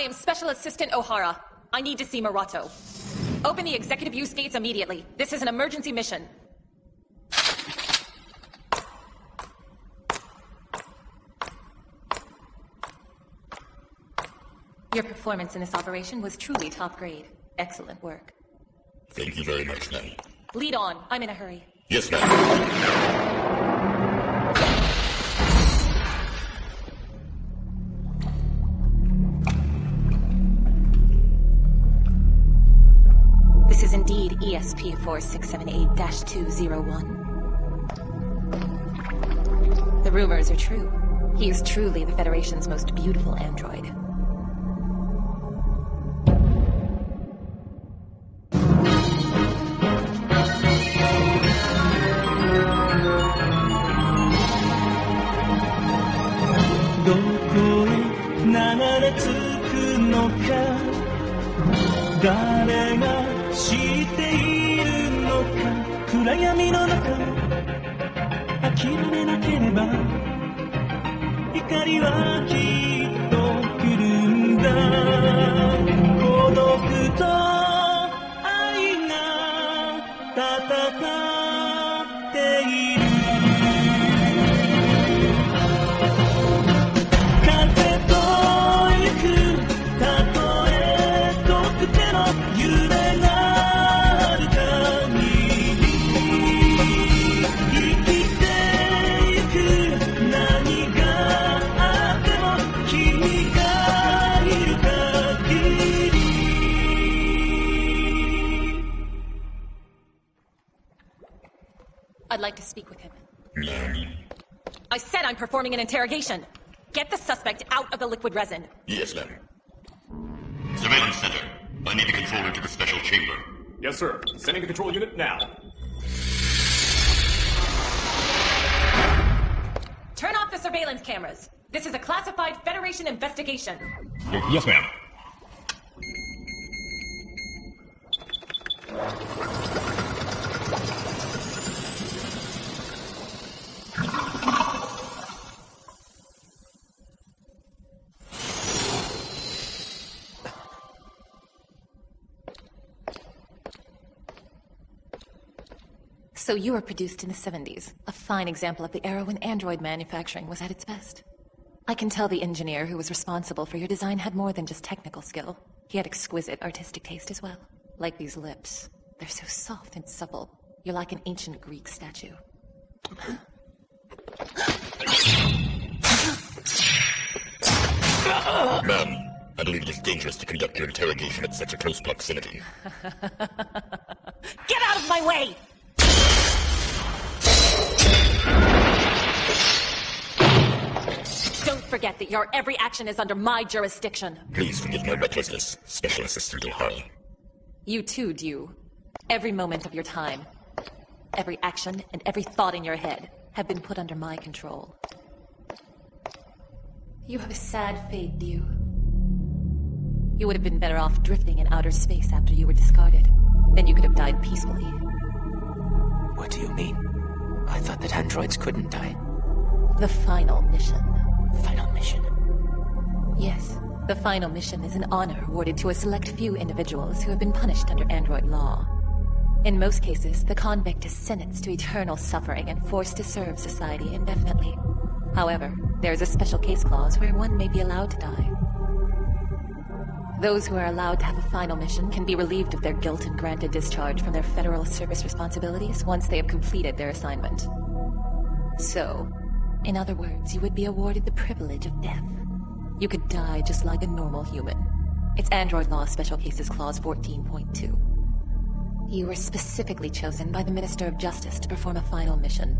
am Special Assistant O'Hara. I need to see Murato. Open the executive use gates immediately. This is an emergency mission. Your performance in this operation was truly top grade. Excellent work. Thank you very much, ma'am. Lead on. I'm in a hurry. Yes, ma'am. This is indeed ESP-4678-201. The rumors are true. He is truly the Federation's most beautiful android. I'd like to speak with him. Ma'am. I said I'm performing an interrogation. Get the suspect out of the liquid resin. Yes, ma'am. Surveillance center. I need a controller to the special chamber. Yes, sir. Sending the control unit now. Turn off the surveillance cameras. This is a classified Federation investigation. Yes, ma'am. So you were produced in the 70s, a fine example of the era when android manufacturing was at its best. I can tell the engineer who was responsible for your design had more than just technical skill. He had exquisite artistic taste as well. Like these lips. They're so soft and supple. You're like an ancient Greek statue. Ma'am, I believe it is dangerous to conduct your interrogation at such a close proximity. Get out of my way! Don't forget that your every action is under my jurisdiction. Please forgive my recklessness, Special Assistant O'Hara. You too, Dew. Every moment of your time, every action, and every thought in your head have been put under my control. You have a sad fate, Dew. You would have been better off drifting in outer space after you were discarded. Then you could have died peacefully. What do you mean? I thought that androids couldn't die. The final mission. Final mission? Yes. The final mission is an honor awarded to a select few individuals who have been punished under android law. In most cases, the convict is sentenced to eternal suffering and forced to serve society indefinitely. However, there is a special case clause where one may be allowed to die. Those who are allowed to have a final mission can be relieved of their guilt and granted discharge from their federal service responsibilities once they have completed their assignment. So, in other words, you would be awarded the privilege of death. You could die just like a normal human. It's Android Law Special Cases Clause 14.2. You were specifically chosen by the Minister of Justice to perform a final mission.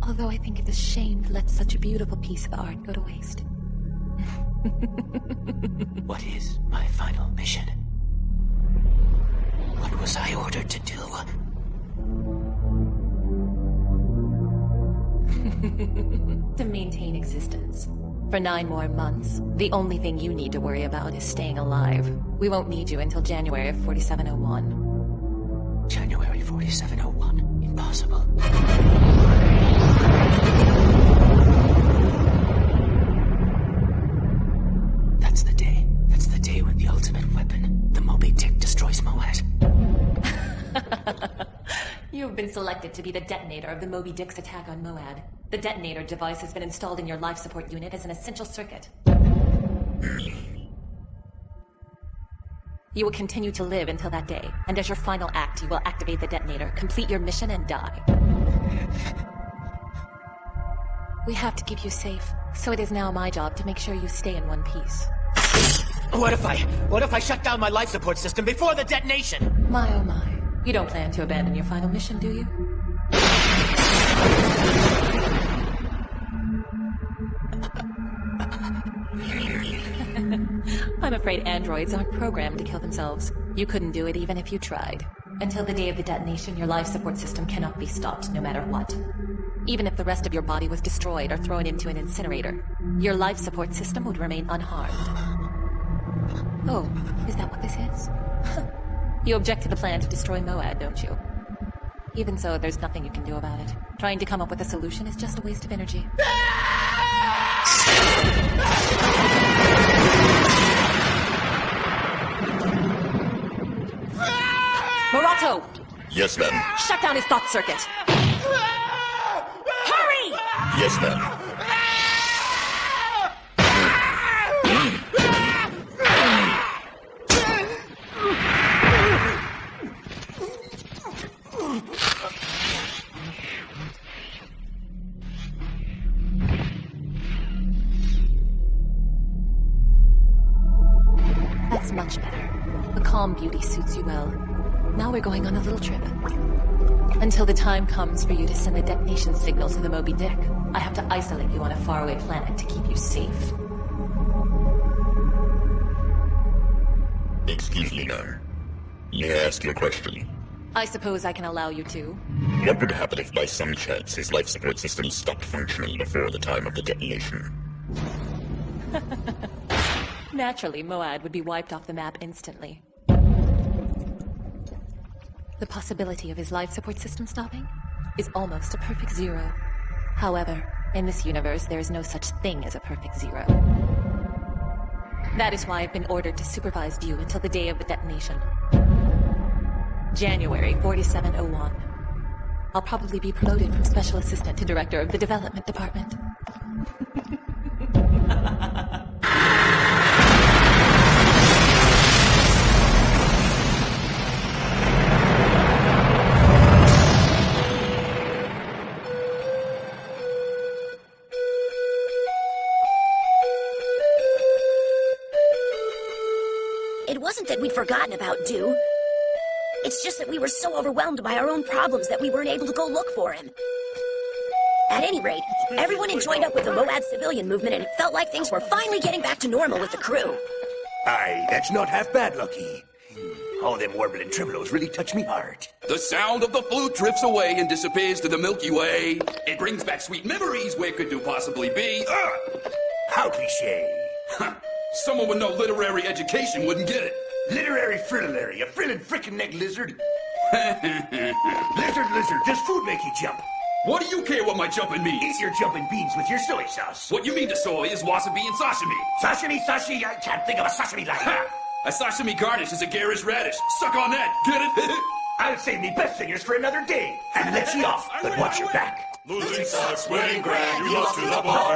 Although I think it's a shame to let such a beautiful piece of art go to waste. What is my final mission? What was I ordered to do? To maintain existence. For 9 more months. The only thing you need to worry about is staying alive. We won't need you until January of 4701. January 4701? Impossible. That's the day Moby Dick destroys Moad. You have been selected to be the detonator of the Moby Dick's attack on Moad. The detonator device has been installed in your life support unit as an essential circuit. You will continue to live until that day, and as your final act, you will activate the detonator, complete your mission, and die. We have to keep you safe, so it is now my job to make sure you stay in one piece. What if I shut down my life support system before the detonation? My oh my. You don't plan to abandon your final mission, do you? I'm afraid androids aren't programmed to kill themselves. You couldn't do it even if you tried. Until the day of the detonation, your life support system cannot be stopped, no matter what. Even if the rest of your body was destroyed or thrown into an incinerator, your life support system would remain unharmed. Oh, is that what this is? You object to the plan to destroy Moad, don't you? Even so, there's nothing you can do about it. Trying to come up with a solution is just a waste of energy. Morato! Yes, ma'am. Shut down his thought circuit! Hurry! Yes, ma'am. That's much better. The calm beauty suits you well. Now we're going on a little trip. Until the time comes for you to send the detonation signals to the Moby Dick, I have to isolate you on a faraway planet to keep you safe. Excuse me, ma'am. May I ask you a question? I suppose I can allow you to. What would happen if by some chance his life support system stopped functioning before the time of the detonation? Naturally, Moad would be wiped off the map instantly. The possibility of his life support system stopping is almost a perfect zero. However, in this universe, there is no such thing as a perfect zero. That is why I've been ordered to supervise you until the day of the detonation. January 4701. I'll probably be promoted from Special Assistant to Director of the Development Department. It wasn't that we'd forgotten about Dew. It's just that we were so overwhelmed by our own problems that we weren't able to go look for him. At any rate, everyone had joined up with the Moad civilian movement, and it felt like things were finally getting back to normal with the crew. Aye, that's not half bad, Lucky. All them warbling tremolos really touch me heart. The sound of the flute drifts away and disappears to the Milky Way. It brings back sweet memories. Where could you possibly be? How cliche. Someone with no literary education wouldn't get it. Literary fritillary, a frillin' frickin' neck lizard. Lizard, does food make you jump? What do you care what my jumping means? Eat your jumping beans with your soy sauce. What you mean to soy is wasabi and sashimi. Sashimi, I can't think of a sashimi like Ha! A sashimi garnish is a garish radish. Suck on that, get it? I'll save me best singers for another day and let you off, but watch your back. Losing sucks, winning grand, you lost to the ball.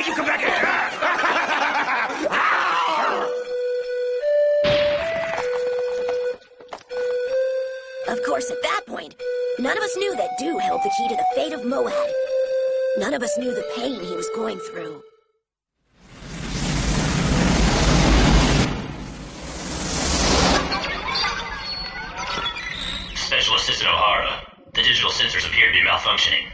You come back here. Of course, at that point, none of us knew that Dew held the key to the fate of Moad. None of us knew the pain he was going through. Special Assistant O'Hara. The digital sensors appear to be malfunctioning.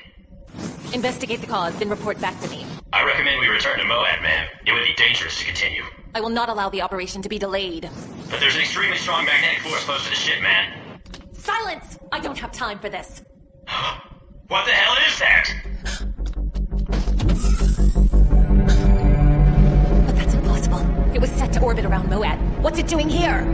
Investigate the cause, then report back to me. I recommend we return to Moad, ma'am. It would be dangerous to continue. I will not allow the operation to be delayed. But there's an extremely strong magnetic force close to the ship, man. Silence! I don't have time for this. What the hell is that? But that's impossible. It was set to orbit around Moad. What's it doing here?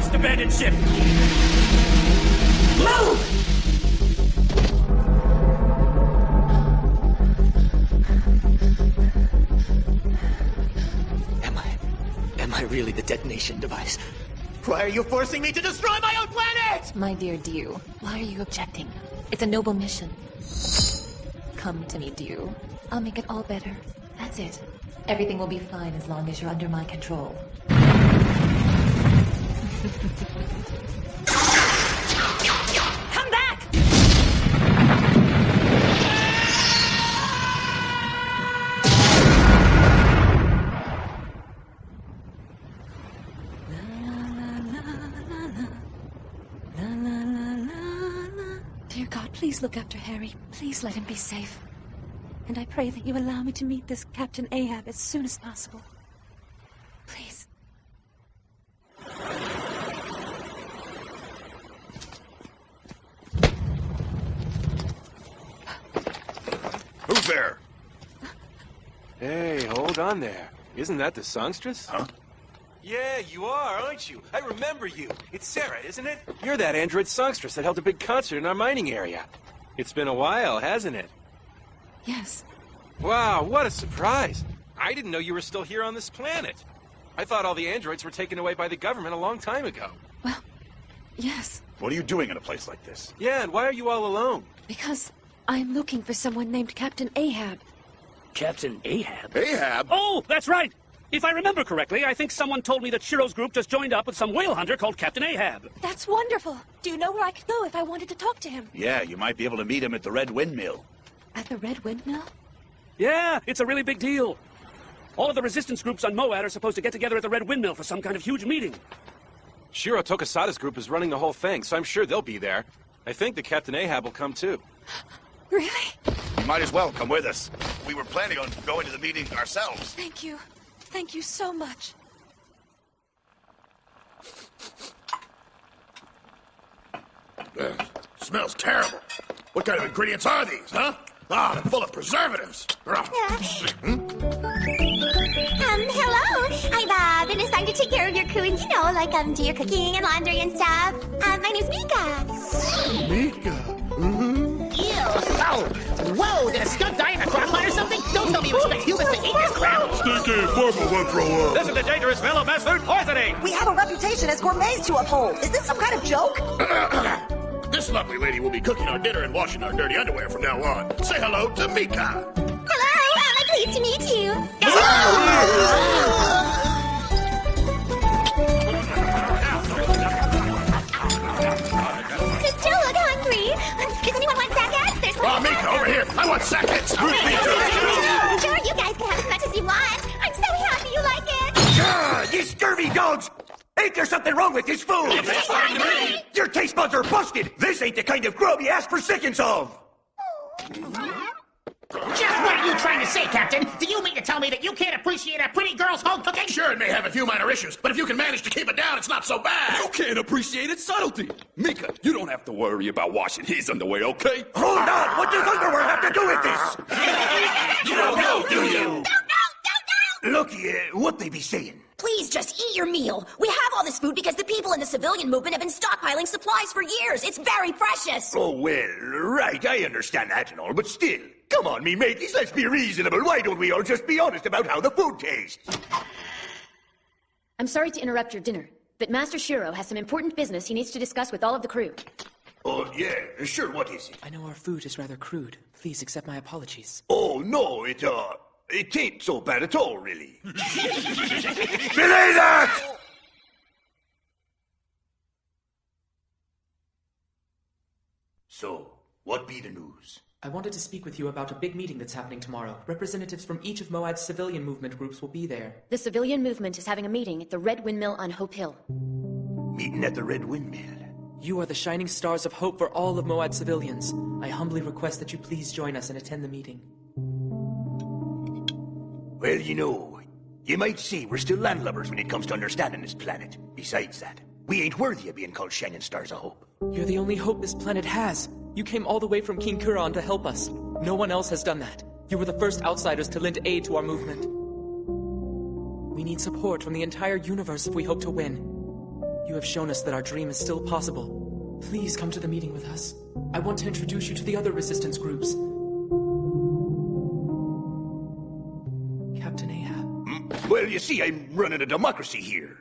lost abandoned ship! Move! Am I really the detonation device? Why are you forcing me to destroy my own planet? My dear Dew, why are you objecting? It's a noble mission. Come to me, Dew. I'll make it all better. That's it. Everything will be fine as long as you're under my control. Come back! Dear God, please look after Harry. Please let him be safe. And I pray that you allow me to meet this Captain Ahab as soon as possible. Please. Who's there? Hey, hold on there. Isn't that the songstress? Huh? Yeah, you are, aren't you? I remember you. It's Sarah, isn't it? You're that android songstress that held a big concert in our mining area. It's been a while, hasn't it? Yes. Wow, what a surprise. I didn't know you were still here on this planet. I thought all the androids were taken away by the government a long time ago. Well, yes. What are you doing in a place like this? Yeah, and why are you all alone? Because I'm looking for someone named Captain Ahab. Captain Ahab? Ahab? Oh, that's right! If I remember correctly, I think someone told me that Shiro's group just joined up with some whale hunter called Captain Ahab. That's wonderful. Do you know where I could go if I wanted to talk to him? Yeah, you might be able to meet him at the Red Windmill. At the Red Windmill? Yeah, it's a really big deal. All of the resistance groups on Moad are supposed to get together at the Red Windmill for some kind of huge meeting. Shiro Tokasada's group is running the whole thing, so I'm sure they'll be there. I think the Captain Ahab will come too. Really? You might as well come with us. We were planning on going to the meeting ourselves. Thank you. Thank you so much. Smells terrible. What kind of ingredients are these, huh? Ah, they're full of preservatives. Hello. I've been assigned to take care of your crew and, do your cooking and laundry and stuff. My name's Mika. Mika? Ew. Oh, whoa, did a skunk die in a crock pot or something? Don't tell me you expect humans to eat this crap. Stinky, Purple won't throw up. This is the dangerous smell of mass food poisoning! We have a reputation as gourmets to uphold. Is this some kind of joke? This lovely lady will be cooking our dinner and washing our dirty underwear from now on. Say hello to Mika. Hello, I'm pleased to meet you. Still look hungry. Does anyone want sackets? There's one. Mika, over here. I want sackets. Sure, you guys can have as much as you want. I'm so happy you like it. God, you scurvy dogs! Ain't there something wrong with this food? It's fine to me. Your taste buds are busted. This ain't the kind of grub you ask for seconds of. Just what are you trying to say, Captain? Do you mean to tell me that you can't appreciate a pretty girl's home cooking? Sure, it may have a few minor issues, but if you can manage to keep it down, it's not so bad. You can't appreciate its subtlety. Mika, you don't have to worry about washing his underwear, okay? Hold on! What does underwear have to do with this? You don't know, do you? Don't know. Look, what they be saying? Please just eat your meal. We have all this food because the people in the civilian movement have been stockpiling supplies for years. It's very precious. Oh, well, right, I understand that and all, but still. Come on, me mateys, let's be reasonable. Why don't we all just be honest about how the food tastes? I'm sorry to interrupt your dinner, but Master Shiro has some important business he needs to discuss with all of the crew. Oh, yeah, sure, what is it? I know our food is rather crude. Please accept my apologies. Oh, no, it ain't so bad at all, really. Believe that! So, what be the news? I wanted to speak with you about a big meeting that's happening tomorrow. Representatives from each of Moad's civilian movement groups will be there. The civilian movement is having a meeting at the Red Windmill on Hope Hill. Meeting at the Red Windmill? You are the shining stars of hope for all of Moad civilians. I humbly request that you please join us and attend the meeting. Well, you might say we're still landlubbers when it comes to understanding this planet. Besides that, we ain't worthy of being called shining stars of hope. You're the only hope this planet has. You came all the way from King Kuron to help us. No one else has done that. You were the first outsiders to lend aid to our movement. We need support from the entire universe if we hope to win. You have shown us that our dream is still possible. Please come to the meeting with us. I want to introduce you to the other resistance groups. Captain Ahab. Well, you see, I'm running a democracy here.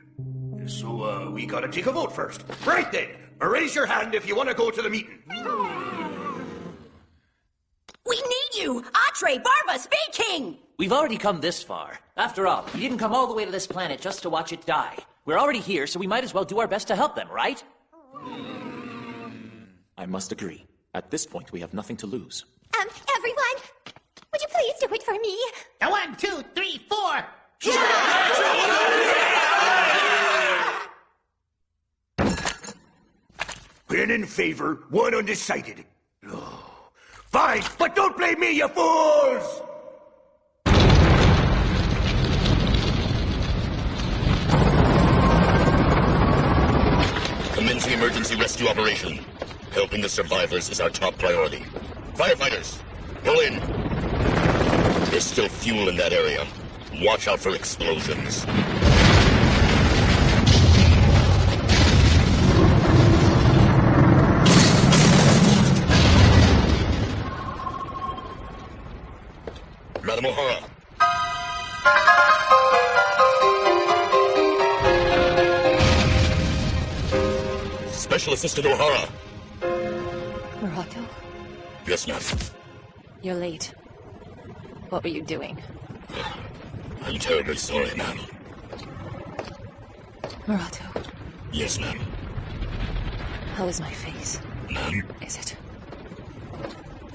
So, we gotta take a vote first. Right then, raise your hand if you want to go to the meeting. We need you! Atre, Barba, Spade King! We've already come this far. After all, we didn't come all the way to this planet just to watch it die. We're already here, so we might as well do our best to help them, right? I must agree. At this point, we have nothing to lose. Everyone, would you please do it for me? 1, 2, 3, 4. When in favor, one undecided. Oh, fine, but don't blame me, you fools! Commencing emergency rescue operation. Helping the survivors is our top priority. Firefighters, pull in. There's still fuel in that area. Watch out for explosions. Madam O'Hara. Special Assistant O'Hara. Murato, Yes, ma'am. you're late. What were you doing? I'm terribly sorry, ma'am. Murato, Yes, ma'am. how is my face? Ma'am? Is it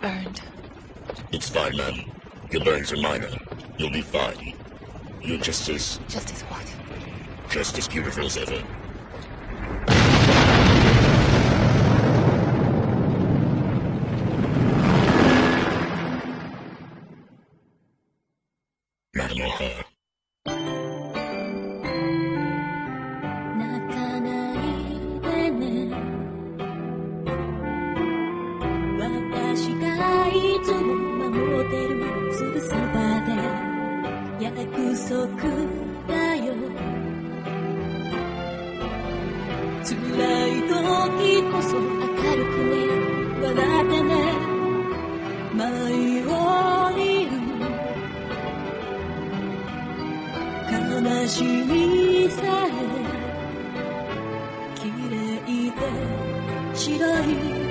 burned? It's fine, ma'am. Your burns are minor. You'll be fine. You're just as... Just as what? just as beautiful as ever. Madam O'Hara. 泣かないでね私がいつも守ってるすぐそばで約束だよ辛い時こそ明るくね笑ってね舞い降りる悲しみさえ綺麗で白い